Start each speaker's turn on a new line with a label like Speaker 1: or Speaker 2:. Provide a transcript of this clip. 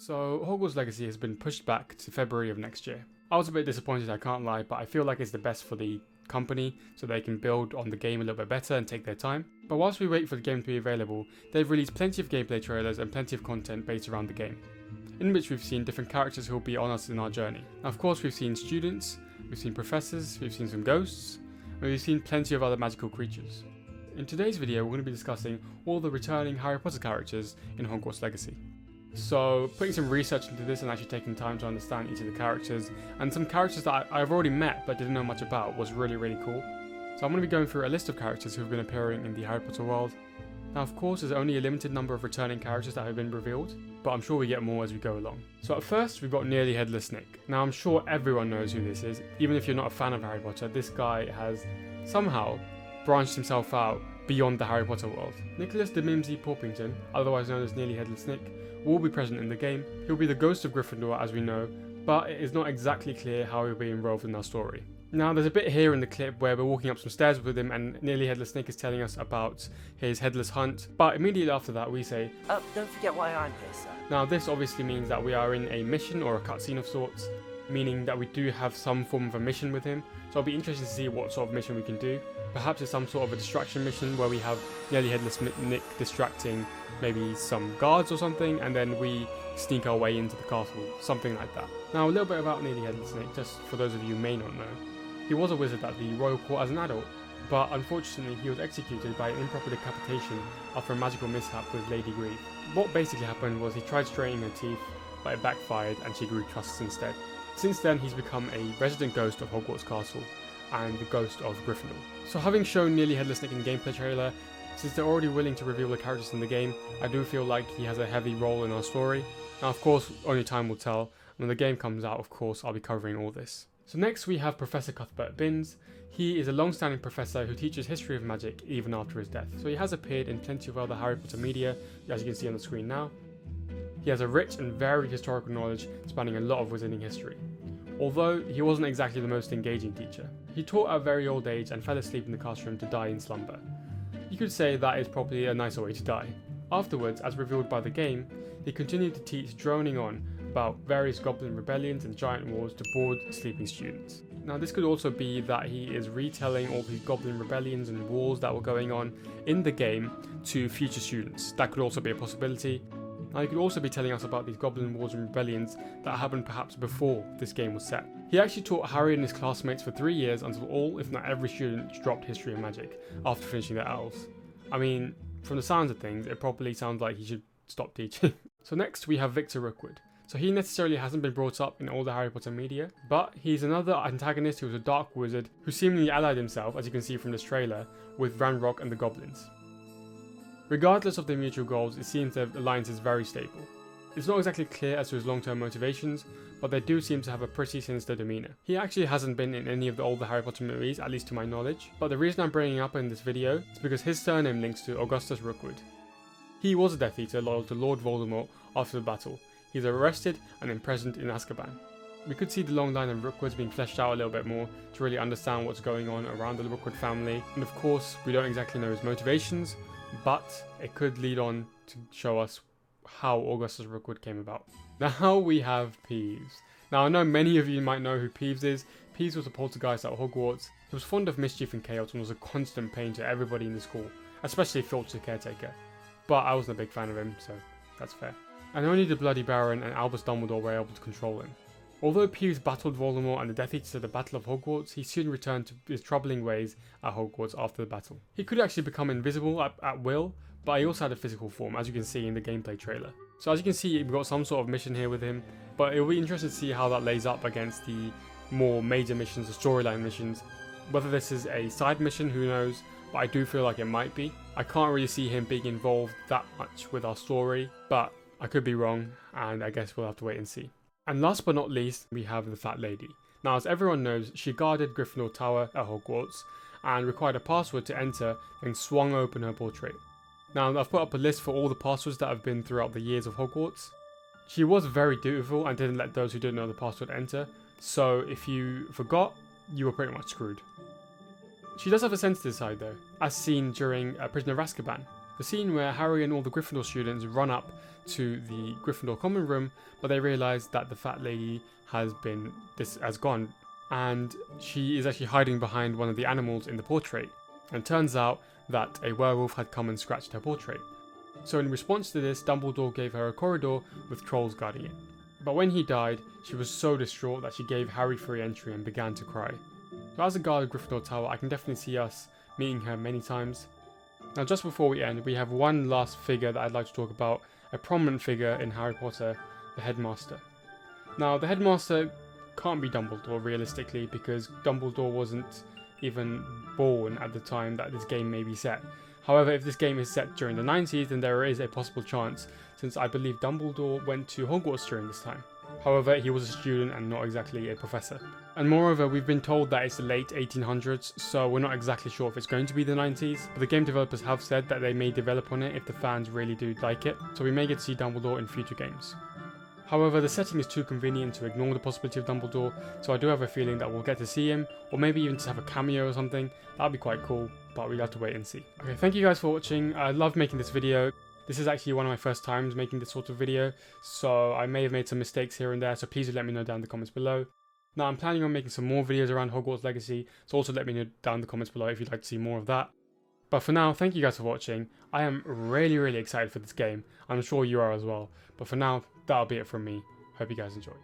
Speaker 1: So Hogwarts Legacy has been pushed back to February of next year. I was a bit disappointed, I can't lie, but I feel like it's the best for the company so they can build on the game a little bit better and take their time. But whilst we wait for the game to be available, they've released plenty of gameplay trailers and plenty of content based around the game, in which we've seen different characters who will be on us in our journey. Now, of course, we've seen students, we've seen professors, we've seen some ghosts, and we've seen plenty of other magical creatures. In today's video, we're going to be discussing all the returning Harry Potter characters in Hogwarts Legacy. So, putting some research into this and actually taking time to understand each of the characters, and some characters that I've already met but didn't know much about, was really cool. So I'm going to be going through a list of characters who have been appearing in the Harry Potter world. Now, of course, there's only a limited number of returning characters that have been revealed, but I'm sure we get more as we go along. So at first, we've got nearly Headless Nick. Now, I'm sure everyone knows who this is. Even if you're not a fan of Harry Potter, this guy has somehow branched himself out beyond the Harry Potter world. Nicholas de Mimsy Porpington, otherwise known as Nearly Headless Nick, will be present in the game. He'll be the ghost of Gryffindor, as we know, but it is not exactly clear how he'll be involved in our story. Now, there's a bit here in the clip where we're walking up some stairs with him and Nearly Headless Nick is telling us about his headless hunt, but immediately after that we say,
Speaker 2: don't forget why I'm here, sir.
Speaker 1: Now, this obviously means that we are in a mission or a cutscene of sorts, meaning that we do have some form of a mission with him, so I'll be interested to see what sort of mission we can do. Perhaps it's some sort of a distraction mission where we have Nearly Headless Nick distracting maybe some guards or something, and then we sneak our way into the castle, something like that. Now, a little bit about Nearly Headless Nick, just for those of you who may not know. He was a wizard at the royal court as an adult, but unfortunately he was executed by an improper decapitation after a magical mishap with Lady Grieve. What basically happened was he tried straightening her teeth, but it backfired and she grew tusks instead. Since then, he's become a resident ghost of Hogwarts Castle and the ghost of Gryffindor. So having shown Nearly Headless Nick in the gameplay trailer, since they're already willing to reveal the characters in the game, I do feel like he has a heavy role in our story. Now, of course, only time will tell. When the game comes out, of course, I'll be covering all this. So next we have Professor Cuthbert Binns. He is a long-standing professor who teaches history of magic even after his death. So he has appeared in plenty of other Harry Potter media, as you can see on the screen now. He has a rich and varied historical knowledge spanning a lot of wizarding history. Although he wasn't exactly the most engaging teacher. He taught at a very old age and fell asleep in the classroom to die in slumber. You could say that is probably a nicer way to die. Afterwards, as revealed by the game, he continued to teach, droning on about various goblin rebellions and giant wars to bored sleeping students. Now, this could also be that he is retelling all these goblin rebellions and wars that were going on in the game to future students. That could also be a possibility. Now, he could also be telling us about these goblin wars and rebellions that happened perhaps before this game was set. He actually taught Harry and his classmates for 3 years until all, if not every student, dropped history and magic after finishing their L's. I mean, from the sounds of things, it probably sounds like he should stop teaching. So next we have Victor Rookwood. So he necessarily hasn't been brought up in all the Harry Potter media, but he's another antagonist who was a dark wizard who seemingly allied himself, as you can see from this trailer, with Ranrock and the goblins. Regardless of their mutual goals, it seems their alliance is very stable. It's not exactly clear as to his long-term motivations, but they do seem to have a pretty sinister demeanour. He actually hasn't been in any of the older Harry Potter movies, at least to my knowledge, but the reason I'm bringing up in this video is because his surname links to Augustus Rookwood. He was a Death Eater loyal to Lord Voldemort after the battle. He's arrested and imprisoned in Azkaban. We could see the long line of Rookwoods being fleshed out a little bit more to really understand what's going on around the Rookwood family, and of course we don't exactly know his motivations, but it could lead on to show us how Augustus Rookwood came about. Now we have Peeves. Now, I know many of you might know who Peeves is. Peeves was a poltergeist at Hogwarts. He was fond of mischief and chaos and was a constant pain to everybody in the school, especially Filch the caretaker. But I wasn't a big fan of him, so that's fair. And only the Bloody Baron and Albus Dumbledore were able to control him. Although Peeves battled Voldemort and the Death Eaters at the Battle of Hogwarts, he soon returned to his troubling ways at Hogwarts after the battle. He could actually become invisible at will, but he also had a physical form, as you can see in the gameplay trailer. So as you can see, we've got some sort of mission here with him, but it'll be interesting to see how that lays up against the more major missions, the storyline missions. Whether this is a side mission, who knows, but I do feel like it might be. I can't really see him being involved that much with our story, but I could be wrong, and I guess we'll have to wait and see. And last but not least, we have the Fat Lady. Now, as everyone knows, she guarded Gryffindor Tower at Hogwarts and required a password to enter, then swung open her portrait. Now, I've put up a list for all the passwords that have been throughout the years of Hogwarts. She was very dutiful and didn't let those who didn't know the password enter, so if you forgot, you were pretty much screwed. She does have a sensitive side though, as seen during Prisoner of Azkaban. The scene where Harry and all the Gryffindor students run up to the Gryffindor common room, but they realise that the fat lady has gone, and she is actually hiding behind one of the animals in the portrait. And it turns out that a werewolf had come and scratched her portrait. So in response to this, Dumbledore gave her a corridor with trolls guarding it. But when he died, she was so distraught that she gave Harry free entry and began to cry. So as a guard of Gryffindor Tower, I can definitely see us meeting her many times. Now just before we end, we have one last figure that I'd like to talk about, a prominent figure in Harry Potter, the Headmaster. Now the Headmaster can't be Dumbledore realistically, because Dumbledore wasn't even born at the time that this game may be set. However, if this game is set during the 90s, then there is a possible chance, since I believe Dumbledore went to Hogwarts during this time. However, he was a student and not exactly a professor. And moreover, we've been told that it's the late 1800s, so we're not exactly sure if it's going to be the 90s. But the game developers have said that they may develop on it if the fans really do like it, so we may get to see Dumbledore in future games. However, the setting is too convenient to ignore the possibility of Dumbledore, so I do have a feeling that we'll get to see him, or maybe even just have a cameo or something. That'd be quite cool, but we'll have to wait and see. Okay, thank you guys for watching. I loved making this video. This is actually one of my first times making this sort of video, so I may have made some mistakes here and there, so please do let me know down in the comments below. Now, I'm planning on making some more videos around Hogwarts Legacy, so also let me know down in the comments below if you'd like to see more of that. But for now, thank you guys for watching. I am really excited for this game. I'm sure you are as well. But for now, that'll be it from me. Hope you guys enjoyed.